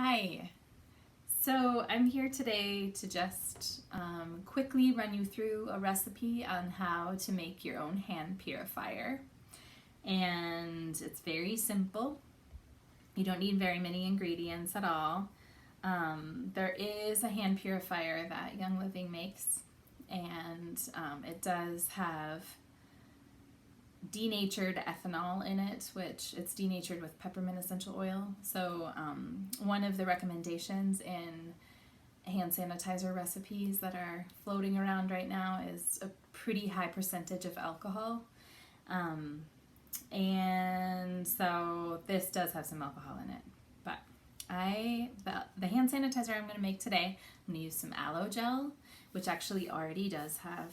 Hi. So I'm here today to just quickly run you through a recipe on how to make your own hand purifier. And it's very simple. You don't need very many ingredients at all. There is a hand purifier that Young Living makes, and it does have denatured ethanol in it, which it's denatured with peppermint essential oil. So one of the recommendations in hand sanitizer recipes that are floating around right now is a pretty high percentage of alcohol. And so this does have some alcohol in it. But the hand sanitizer I'm going to make today, I'm going to use some aloe gel, which actually already does have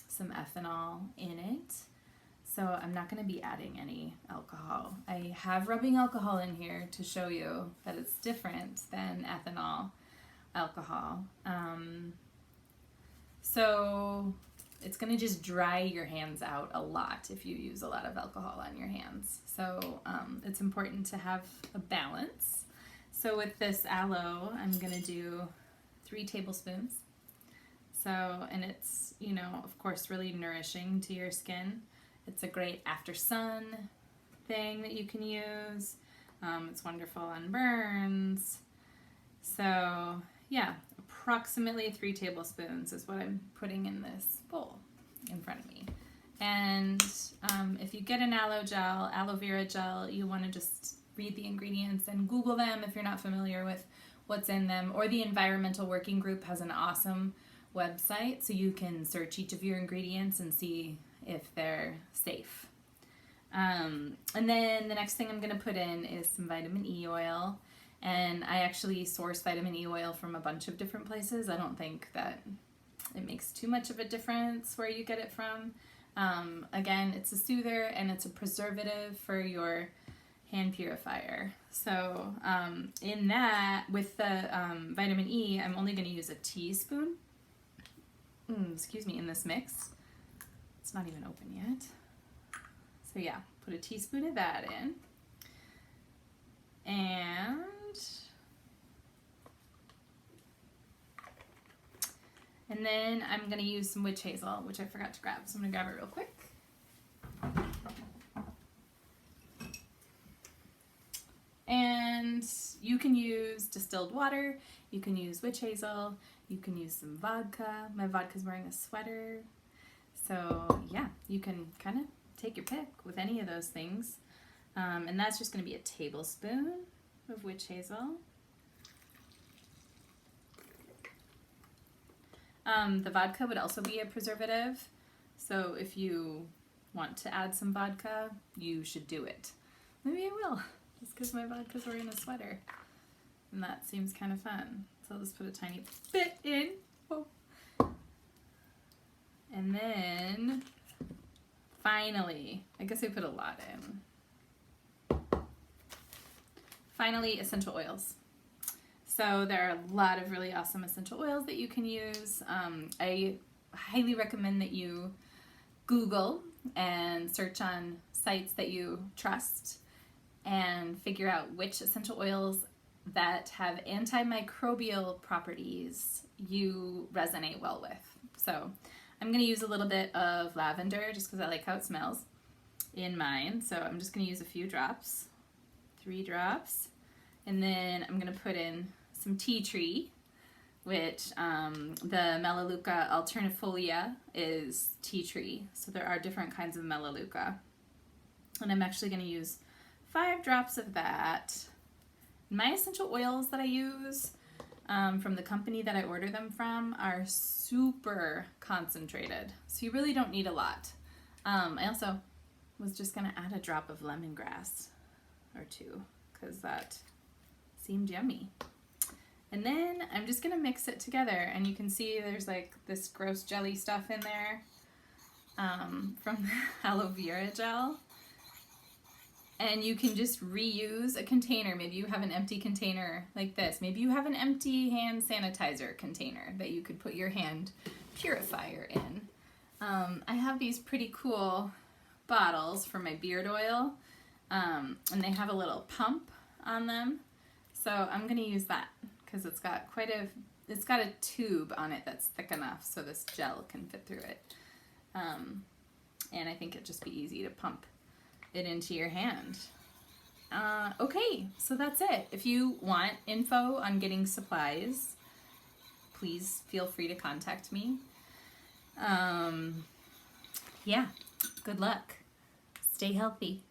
some ethanol in it. So I'm not going to be adding any alcohol. I have rubbing alcohol in here to show you that it's different than ethanol alcohol. So it's going to just dry your hands out a lot if you use a lot of alcohol on your hands. So it's important to have a balance. So with this aloe, I'm going to do 3 tablespoons. So, and it's, of course, really nourishing to your skin. It's a great after sun thing that you can use. It's wonderful on burns. So yeah, approximately 3 tablespoons is what I'm putting in this bowl in front of me. And if you get an aloe vera gel, you want to just read the ingredients and Google them if you're not familiar with what's in them. Or the Environmental Working Group has an awesome website, so you can search each of your ingredients and see if they're safe. And then the next thing I'm going to put in is some vitamin E oil. And I actually source vitamin E oil from a bunch of different places. I don't think that it makes too much of a difference where you get it from. Again, it's a soother and it's a preservative for your hand purifier. So in that, with the vitamin E, I'm only going to use a teaspoon. In this mix. It's not even open yet. So yeah, put a teaspoon of that in. And then I'm going to use some witch hazel, which I forgot to grab. So I'm going to grab it real quick. And you can use distilled water, you can use witch hazel, you can use some vodka. My vodka's wearing a sweater. So yeah, you can kind of take your pick with any of those things. And that's just going to be a tablespoon of witch hazel. The vodka would also be a preservative. So if you want to add some vodka, you should do it. Maybe I will, just because my vodka's wearing a sweater. And that seems kind of fun. So I'll just put a tiny bit in. Whoa. And then, finally, I guess I put a lot in. Finally, essential oils. So there are a lot of really awesome essential oils that you can use. I highly recommend that you Google and search on sites that you trust and figure out which essential oils that have antimicrobial properties you resonate well with. So I'm going to use a little bit of lavender just because I like how it smells in mine. So I'm just going to use a few drops, 3 drops. And then I'm going to put in some tea tree, which the Melaleuca alternifolia is tea tree. So there are different kinds of Melaleuca. And I'm actually going to use 5 drops of that. My essential oils that I use from the company that I order them from are super concentrated, so you really don't need a lot. I also was just going to add a drop of lemongrass or 2 because that seemed yummy. And then I'm just going to mix it together, and you can see there's like this gross jelly stuff in there from the aloe vera gel. And you can just reuse a container. Maybe you have an empty container like this. Maybe you have an empty hand sanitizer container that you could put your hand purifier in. I have these pretty cool bottles for my beard oil, and they have a little pump on them. So I'm going to use that because it's got it's got a tube on it that's thick enough so this gel can fit through it. And I think it'd just be easy to pump it into your hand. Okay, so that's it. If you want info on getting supplies, please feel free to contact me. Yeah, good luck. Stay healthy.